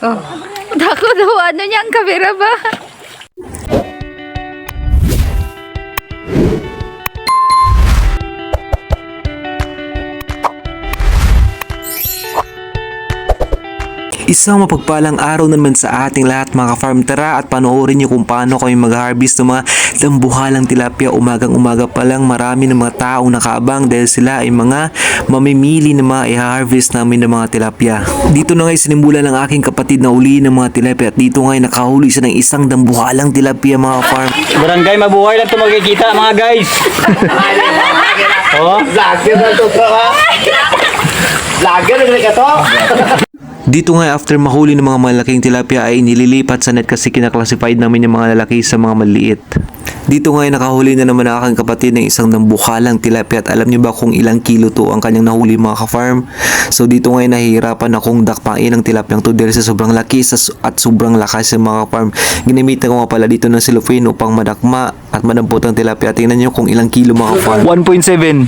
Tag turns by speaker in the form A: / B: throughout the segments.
A: Oh. Dako daw, ano niya ang kamera ba?
B: Isang mapagpalang araw naman sa ating lahat mga ka-farm. Tara at panoorin nyo kung paano kami mag-harvest ng mga dambuhalang tilapia. Umagang umaga pa lang marami ng mga taong nakaabang dahil sila ay mga mamimili na mga i-harvest namin ng mga tilapia. Dito na ngayon sinimula ng aking kapatid na uli ng mga tilapia at dito ngayon nakahuli siya ng isang dambuhalang tilapia mga ka-farm.
C: Barangay mabuhay lang ito magkikita mga guys. Oh,
D: Vlogger na to ha? Vlogger na ka to?
B: Dito nga after mahuli ng mga malaking tilapia ay nililipat sa net kasi kinaklasify namin yung mga lalaki sa mga maliit. Dito nga ay nakahuli na naman ang aking kapatid ng isang dambuhalang tilapia at alam niyo ba kung ilang kilo to ang kanyang nahuli mga ka-farm? So dito nga ay nahihirapan akong dakpain ng tilapyang to dahil sa sobrang laki at sobrang lakas sa mga ka-farm. Ginamitan ko nga pala dito ng cellophane upang madakma at madampot ang tilapia. Tingnan niyo kung ilang kilo mga ka-farm.
C: 1.7.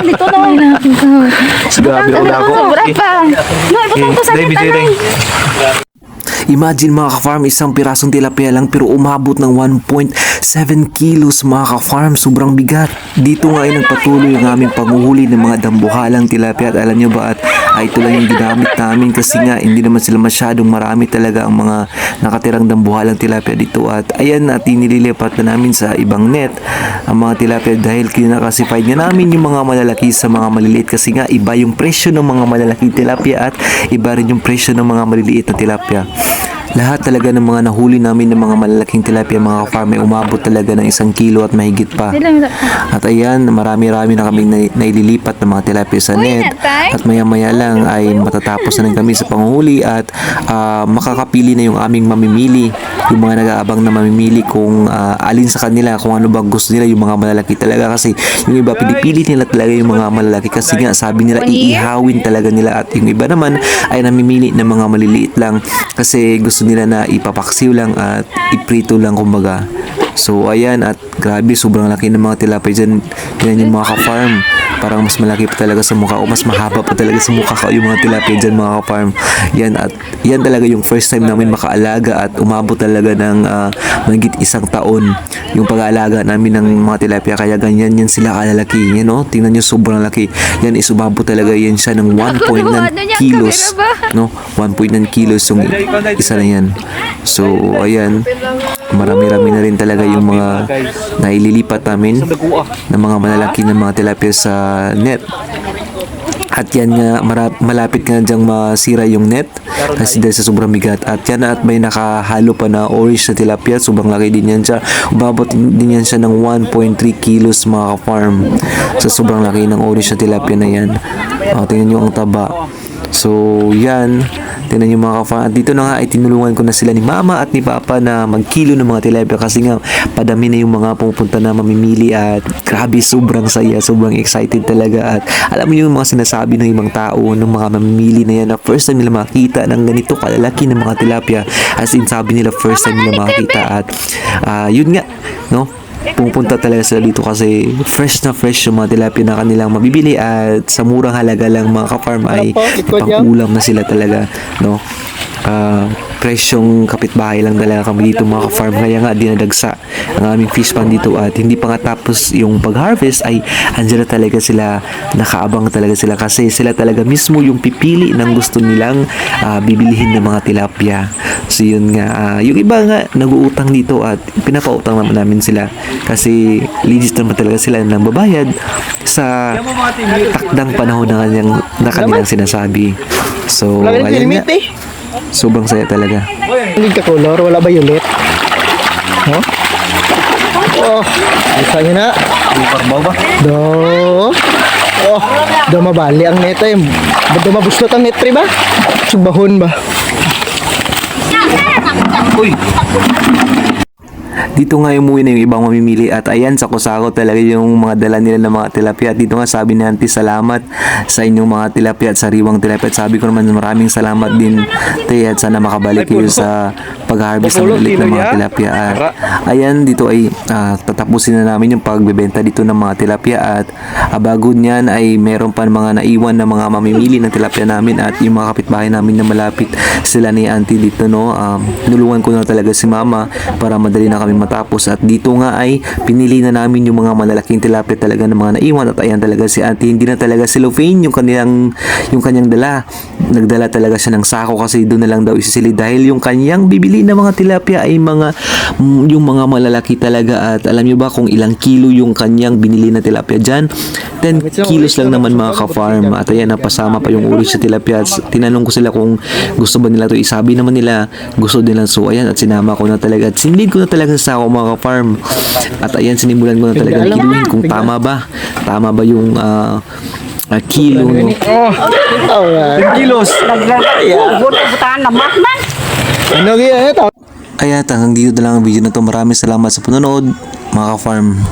A: Dito na.
C: Grabe na ako.
A: Sobra pa. No, ibutang to sa tanay.
B: Imagine mga ka-farm, isang pirasong tilapia lang pero umabot ng 1.7 kilos mga ka-farm. Sobrang bigat. Dito nga ay nagpatuloy ang aming panguhuli ng mga dambuhalang tilapia at alam nyo ba at ito lang yung ginamit namin kasi nga hindi naman sila masyadong marami talaga ang mga nakatirang dambuhalang tilapia dito at ayan at inililipat na namin sa ibang net ang mga tilapia dahil kinakasify nga namin yung mga malalaki sa mga maliliit kasi nga iba yung presyo ng mga malalaking tilapia at iba rin yung presyo ng mga maliliit na tilapia. Lahat talaga ng mga nahuli namin ng mga malalaking tilapia mga ka-farm ay umabot talaga ng 1 kilo at mahigit pa. At ayan, marami-rami na kaming naililipat ng mga tilapia sa net. At maya-maya lang ay matatapos na rin kami sa panghuli at makakapili na yung aming mamimili. Yung mga nag-aabang na mamimili kung alin sa kanila, kung ano ba gusto nila, yung mga malalaki talaga. Kasi yung iba pinipili nila talaga yung mga malalaki kasi nga sabi nila iihawin talaga nila at yung iba naman ay namimili ng mga maliliit lang kasi gusto nila na ipapaksiw lang at iprito lang kumbaga. So ayan at grabe sobrang laki ng mga tilapia dyan. Yan yung mga ka-farm. Parang mas malaki pa talaga sa mukha o mas mahaba pa talaga sa mukha ko yung mga tilapia dyan mga ka-farm. Yan at yan talaga yung first time namin makaalaga at umabot talaga ng mahigit 1 taon yung pag-aalaga namin ng mga tilapia kaya ganyan yan sila kalalaki. Yan o, tingnan nyo sobrang laki. Yan is umabot talaga yan siya ng 1.9 kilos. No? 1.9 kilos yung isa na yan. So ayan, marami-rami na rin talaga yung mga naililipat namin ng mga malalaki ng mga tilapia sa net. At yan nga, malapit nga dyang masira yung net kasi dahil sa sobrang bigat. At yan at may nakahalo pa na orange na tilapia. Sobrang laki din yan siya. Umabot din yan siya ng 1.3 kilos mga ka-farm. So sobrang laki ng orange na tilapia na yan. Tingnan nyo ang taba. So yan, tingnan nyo mga ka-farm. At dito na nga ay tinulungan ko na sila ni mama at ni papa na magkilo ng mga tilapia kasi nga padami na yung mga pumupunta na mamimili at grabe sobrang saya, sobrang excited talaga. At alam mo yung mga sinasabi ng ibang tao, ng mga mamimili na yan na first time nila makita ng ganito kalalaki ng mga tilapia, as in sabi nila first time nila makita. At yun nga, no, pupunta talaga sila dito kasi fresh na fresh yung mga tilapia na kanilang mabibili at sa murang halaga lang mga ka-farm ay pang-ulam na sila talaga, no. Presyong kapitbahay lang talaga kami dito mga ka-farm kaya nga dinadagsa ang aming fish pond dito at hindi pa nga tapos yung pag-harvest ay andyan na talaga sila, nakaabang talaga sila kasi sila talaga mismo yung pipili ng gusto nilang bibilihin ng mga tilapia. So yun nga, yung iba nga nag-uutang dito at pinapautang naman namin sila kasi legit naman talaga sila ng babayad sa takdang panahon na kanilang sinasabi. So ayun nga, sobrang saya talaga.
D: Hindi ka color, wala ba ulit? No? Oh, isa nyo na. Do. Oh, do mabali ang neto eh. Do mabuslot ang net ba? Subahon ba?
C: Uy.
B: Dito nga umuwi na yung ibang mamimili at ayan, sako-sako talaga yung mga dala nila ng mga tilapia. At dito nga sabi ni Auntie, salamat sa inyong mga tilapia at sariwang tilapia. At sabi ko naman maraming salamat din, te, at sana makabalik kayo sa pag-harvest naman ulit ng mga tilapia. At ayan, dito ay tatapusin na namin yung pagbebenta dito ng mga tilapia. At bago niyan ay meron pa mga naiwan na mga mamimili ng tilapia namin. At yung mga kapitbahay namin na malapit sila ni auntie dito, no, nulungan ko na talaga si mama para madali na kami matapos. At dito nga ay pinili na namin yung mga malalaking tilapia talaga ng mga naiwan. At ayan talaga si auntie, hindi na talaga cellophane yung kanyang dala. Nagdala talaga siya ng sako kasi doon na lang daw isisilid dahil yung kanyang bibili na mga tilapia ay yung mga malalaki talaga. At alam niyo ba kung ilang kilo yung kanyang binili na tilapia dyan? 10 kilos lang naman mga ka-farm. At ayan, napasama pa yung uri sa tilapia. At tinanong ko sila kung gusto ba nila to, isabi naman nila gusto nila. So ayan, at sinama ko na talaga at sinilid ko na talaga sa sako mga ka-farm. At ayan, sinimulan ko na talaga kiluhin kung tama ba yung kilo, no?
C: Kilos.
D: Ano kaya ito?
B: Kaya hanggang dito na lang ang video na to. Maraming salamat sa panonood mga ka-farm.